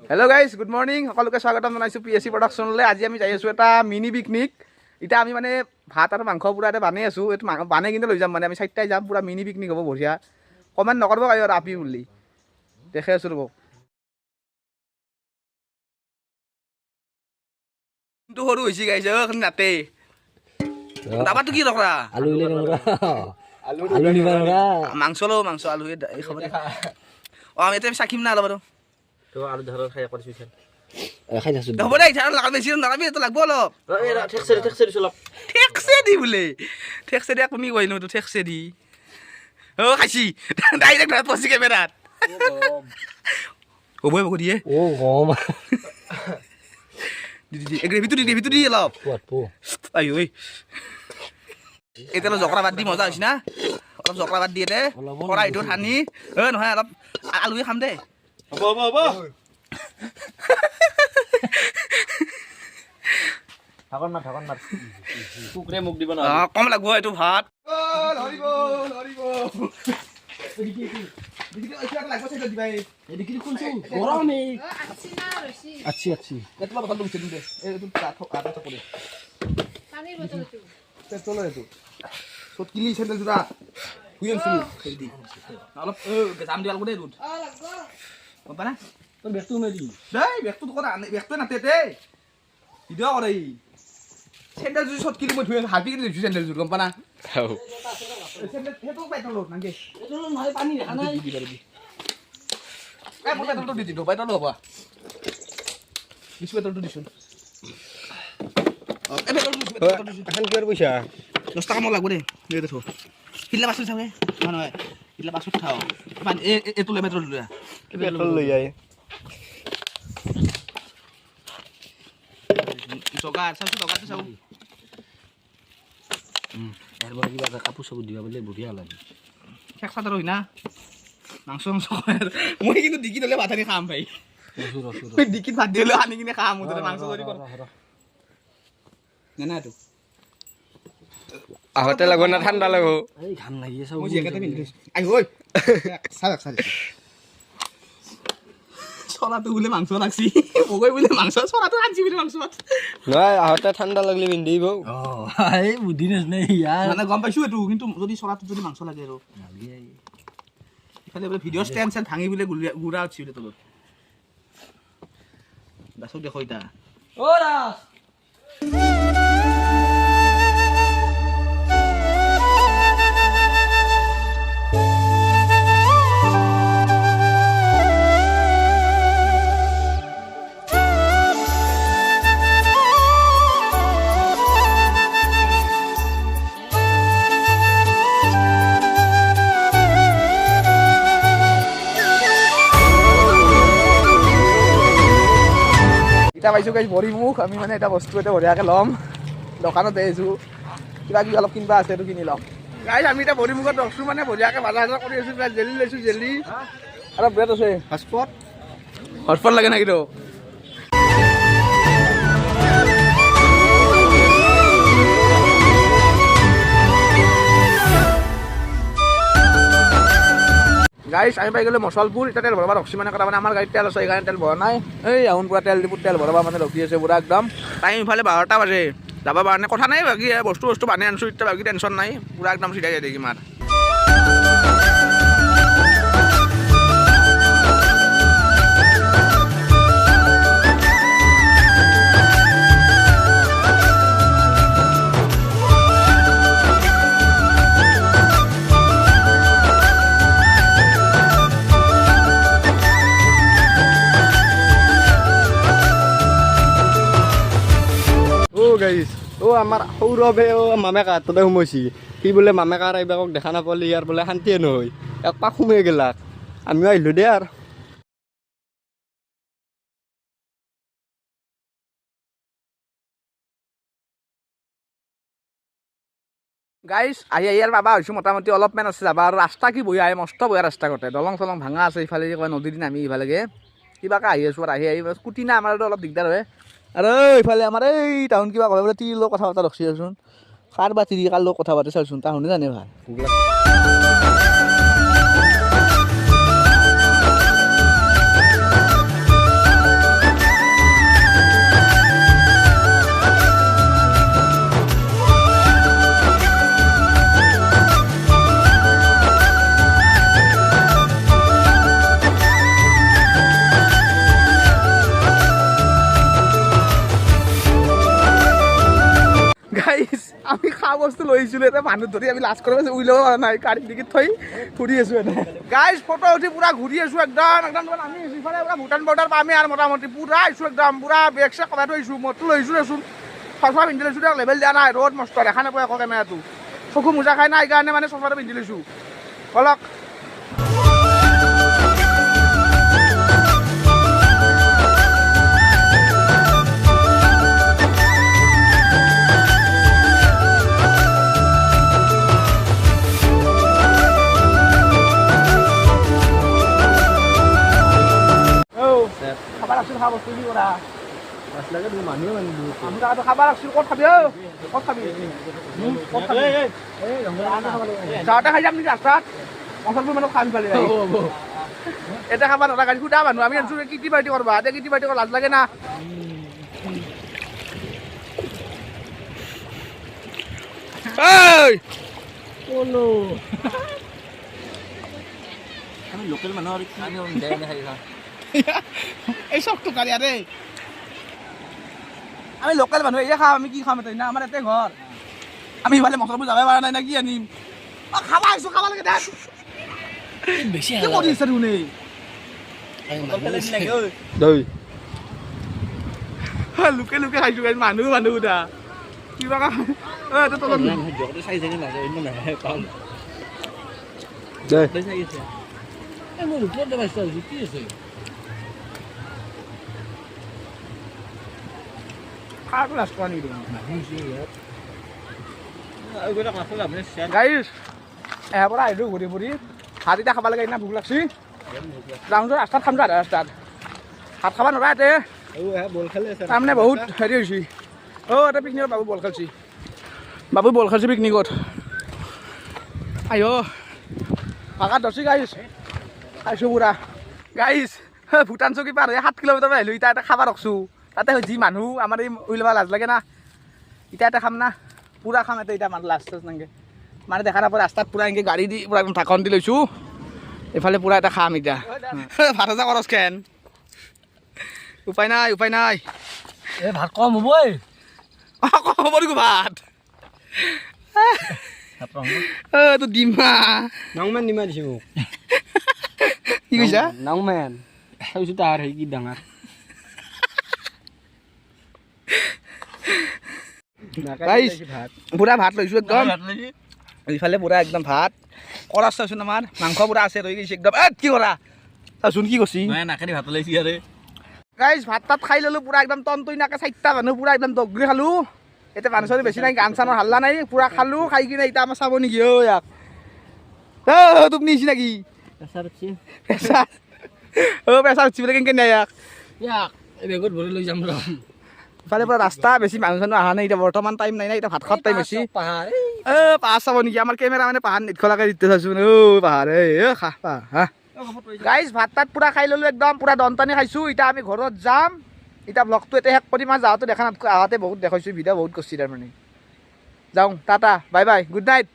Hello guys, good morning. সকলোকে স্বাগতম জনাইছো PAC প্ৰডাকচনলৈ। আজি আমি যাই আছো এটা মিনি পিকনিক। এটা আমি মানে ভাত আৰু মাংস পুৰা এটা বানাই আছো। এটো বানাই কিনে লৈ যাম মানে আমি চাইটাই যাম পুৰা মিনি পিকনিক হ'ব বঢ়িয়া। কমেন্ট নকৰব কাই আৰু আপি বুলি। দেখে আছো ৰব। কিন্তু সৰু হৈছি গাইছ এখন নাতে। দাবাটো কি ৰখৰা? আলু ইলে নৰা। আলু নিবা নৰা। মাংস আলু এই খবৰ দেখা। আমি এতে সাকিম না অলপ তো আলু ধৰ খাই কৰিছো খেল খাই যাছো হ'ব দে ধাৰ লাগা বেছি নালাবি তো লাগব অলপ ঠেকছে অলপ ঠেকছে দি বোলে ঠেকছে দি তুমি কইনো তো ঠেকছে দি ও খাইছি ডাইৰেক্ট ভাত পছি কেমেৰাত ও বই বক দিয়ে ও গম দি এগ্ৰেভিটো দি অলপ পো আই ঐ এতেলো জকৰা বাদ দি মজা হৈছে না অলপ জকৰা বাদ দিয়ে দে কড়াইটো ঠানি নহয় অলপ আলুই খাম দে হ'ব ঠাকন মাৰ কুকৰে মুখ দিব না কম লাগব এটো ভাত হৰিব দিদি ওইটা লাগব সেটা দিবাই এদিকে কোনছো গরম এই আচ্ছি এতলা বতল দিছে দে এটো আটা তো করে পানির বোতল তো চলো এটো সত কিলি স্যান্ডেল জুরা হুইন শুনি দি অলপ জাম দিয়াল গদে দুধ লাগব কোন না তো বেকটো মেদি দেই বেকটো তো কথা বেকটো না তেতে ভিডিও করে স্যান্ডেল জুই সত কিলি মই ধুই হাবি কিলি জুই স্যান্ডেল জুর কোন না খাও স্যান্ডেল হেতো পাইতলো নাগে এটো নহয় পানি দেখা নাই দি পারবি এ মই পেট্রোল দি দিও পাইতলো হবা বিশ পেট্রোল দিছুন এ পেট্রোল এখন কি পয়সা 10 টাকা মো লাগব দে এই দেখো কিলা বাসু থাবে নহয় কিলা বাসু খাও এটো লে পেট্রোল লয়া পেট্রোল লৈ আই জগাৰ চাও এৰবা কিবা কাপোৰ সব দিবা বলে বঢ়িয়া লাগে শেষ সাদৰ হৈ না মাংস মই কিন্তু ডিকি দলে ভাত আনি খাম ভাই ডিকিত ভাত দিলে আনি কিনে খাম মুদৰে মাংস কৰি কৰ না তো আহতে লাগো না ঠাণ্ডা লাগো এই ঘাম লাগি আছে মই জেকেটে পিন্ধি আই ঐ সাৰি ছলাটো বলে মাংস লাগছি ওগৈ বলে মাংস ছলাটো আনছি বলে মাংস নাই আহতে ঠাণ্ডা লাগলি পিন্ধিব এই বুদ্ধিনেছ নাই ইয়াৰ মানে গম পাইছো এটো কিন্তু যদি ছলাটো যদি মাংস লাগে আৰু ইফালে বলে ভিডিও স্ট্যান্ড ভাঙি বলে গুড়া উঠছি বলে তলত দাসক দেখো এটা ও দাস এটা পাইছো গাইছ ভৰি মুখ আমি মানে এটা বস্তু এটা বঢ়িয়াকে ল'ম দোকানত আহিছো কিবা কিবি অলপ কিনিবা আছে এইটো কিনি ল'ম গাইছ আমি এটা ভৰি মুখত ৰখছো মানে বঢ়িয়াকে বজাৰ কৰি আছো জেলি লৈছো জেলি আৰু ব্ৰেড আছে হটস্পট লাগে নেকি তো গাইছ আমি পাই গ'লে মছলপুৰ এটা তেল ভৰাব ৰখছি মানে মানে আমাৰ গাড়ীত তেল আছে সেইকাৰণে তেল ভৰা নাই এই আহুন পুৰা তেল ভৰাব মানে ৰখি আছে পুৰা একদম টাইম ইফালে 12টা বাজে যাব কাৰণে কথা নাই বাকী বস্তু বানে আনছো এতিয়া বাকী টেনশ্যন নাই পুৰা একদম চিধা যাই দেখিম আৰু গাইছ ও আমাৰ সৌৰভে মামেকা হাততে সোমাইছি সি বোলে মামেকাৰ এইবাৰক দেখা নাপালে ইয়াৰ বোলে শান্তিয়ে নহয় এক পাক সোমাই গেলাক আমিও আহিলোঁ দে আৰু গাইছ আহি আৰু পাবা হৈছোঁ মোটামুটি অলপমান আছে যাবা আৰু ৰাস্তা কি বঢ়িয়া মস্ত বঢ়িয়া ৰাস্তা গোটেই দলং চলং ভাঙা আছে ইফালে কয় নদীৰ দিন আমি ইফালেগে কিবাকে আহি আছোঁ আৰু আহি স্কুটি না আমাৰ অলপ দিগদাৰ হয় আৰু ইফালে আমাৰ এই টাউন কিবা ক'লে বোলে তিৰিৰ লগত কথা পতা ৰখি আছোন কাৰ বা তিৰি কাৰ লগত কথা পাতি চাওঁচোন তাহুনে জানে ভাল বস্তু লৈ আহিছিলোঁ এতিয়া মানুহ ধৰি আমি লাজ কৰিব উলিয়াব পৰা নাই গাড়ী ডিকিত থৈ ঘূৰি আছোঁ এনে গাইজ ফটো উঠি পুৰা ঘূৰি আছোঁ একদম আমি ইফালে পুৰা ভূটান বৰ্ডাৰ পামেই আৰু মোটামুটি পুৰা আহিছোঁ একদম পুৰা বেগ চেগ কমাই থৈ আহিছোঁ মদটো লৈ আহিছোঁ দেচোন চশমা পিন্ধি লৈছোঁ দিয়ক লেভেল দিয়া নাই ৰ'দ মস্ত দেখা নাপায় আকৌ কেমেৰাটো চকু মোজা খাই নাই সেইকাৰণে মানে চশমাটো পিন্ধি লৈছোঁ অলপ খাব লাগছিল খাব বস্তু কি কৰা মানুহে আমি তাতো খাব লাগছিল ক'ত খাবি ক'ত খাবি যাওঁতে খাই যাম নেকি ৰাস্তাত অঞ্চলবোৰ মানুহ খাই পালে এতিয়া খাব নৰা গাড়ী সুধা মানুহ আমি আনিছোঁ কিটি পাৰ্টি কৰবা এতিয়া কিটি পাৰ্টি কৰা লাজ লাগে না আমি লোকেল মানুহৰ এই চখটো কালি আৰে আমি লোকেল মানুহ এই খাম আমি কি খাম এতিয়া আমাৰ ইয়াতে ঘৰ আমি ইফালে মছলাবোৰ যাবই পৰা নাই না কি আনিম খাব আহিছোঁ খাব লাগে দে বেছি কি কৰি আছে দেখোন লুকে লুকে খাইছোঁ মানুহ মানুহ দা কিবা তলত মোৰ ওপৰতে পাইছোঁ কি আছে খাওঁটো লাজ কৰা নেকি গাড়ীৰ এহাৰ পৰা আহিলোঁ ঘূৰি ফুৰি ভাত এতিয়া খাব লাগে সেইদিনা ভোক লাগছি যাওঁ ৰাস্তাত খাম আধা ৰাস্তাত ভাত খাব নোৱাৰা ইয়াতে তাৰমানে বহুত হেৰি হৈছে এটা পিকনিকত বাবু বল খেলছি বাবু বল খেলছি পিকনিকত আইঅ ভাগাত ধৰছি গাইছ খাইছোঁ পুৰা গাইছ ভূটান চকী পাৰ হৈ 7 কিলোমিটাৰ আহিলোঁ এতিয়া এটা খাব ৰখছোঁ তাতে যি মানুহ আমাৰ এই উইলবা লাজ লাগে না এতিয়া এটা খাম না পুৰা খাম এতিয়া মানুহ লাজ চাজ নাংগে মানে দেখা নাপায় ৰাস্তাত পুৰা এনেকৈ গাড়ী দি পুৰা একদম ঢাকন দি লৈছোঁ এইফালে পুৰা এটা খাম এতিয়া ভাত আছা খৰচ কেন উপায় নাই উপায় নাই এই ভাত কম হ'বই কম হ'ব নেকি ভাত তো ডিমা নাংমেন ডিমা দিছে মোক কি কৈছা নাংমেন চাইছোঁ তাৰ সেই কি ডাঙৰ পুৰা ভাত লৈছোঁ একদম এইফালে পুৰা একদম ভাত কৰা চাচোন আমাৰ মাংস পুৰা আছে ৰৈ গৈছে একদম কি কৰা চাচোন কি কৈছি নাকেদি ভাত লৈছি আৰু গাইজ ভাত তাত খাই ল'লোঁ পুৰা একদম টনটই নাকে 4টা মানুহ পুৰা একদম দগৰি খালোঁ এতিয়া মানুহ চানুহ বেছি নাই গান চানৰ হাল্লা নাই পুৰা খালোঁ খাই কিনে এতিয়া আমাৰ চাব নেকি ইয়াক তোক নিছি নেকি প্ৰেছাৰ উঠছি বোলে কেনেকৈ নাই ইয়াক এই বেগত ভৰি লৈ যাম ৰ ইফালে পৰা ৰাস্তা বেছি মানুহ চানুহ অহা নাই এতিয়া বৰ্তমান টাইম নাই না এতিয়া ভাত খোৱাৰ টাইম হৈছে পাহাৰ পাহাৰ চাব নেকি আমাৰ কেমেৰা মানে পাহাৰ নেটখলাকে দিতে চাইছোঁ পাহাৰ খা হা গাইজ ভাত তাত পুৰা খাই ল'লোঁ একদম পুৰা দন্তানি খাইছোঁ এতিয়া আমি ঘৰত যাম এতিয়া ব্লগটো এতিয়া শেষ কৰিম আৰু যাওঁতে দেখা নাথাকোঁ আহোঁতে বহুত দেখাইছোঁ ভিডিঅ' বহুত কৰিছোঁ তাৰমানে যাওঁ tata bye bye good night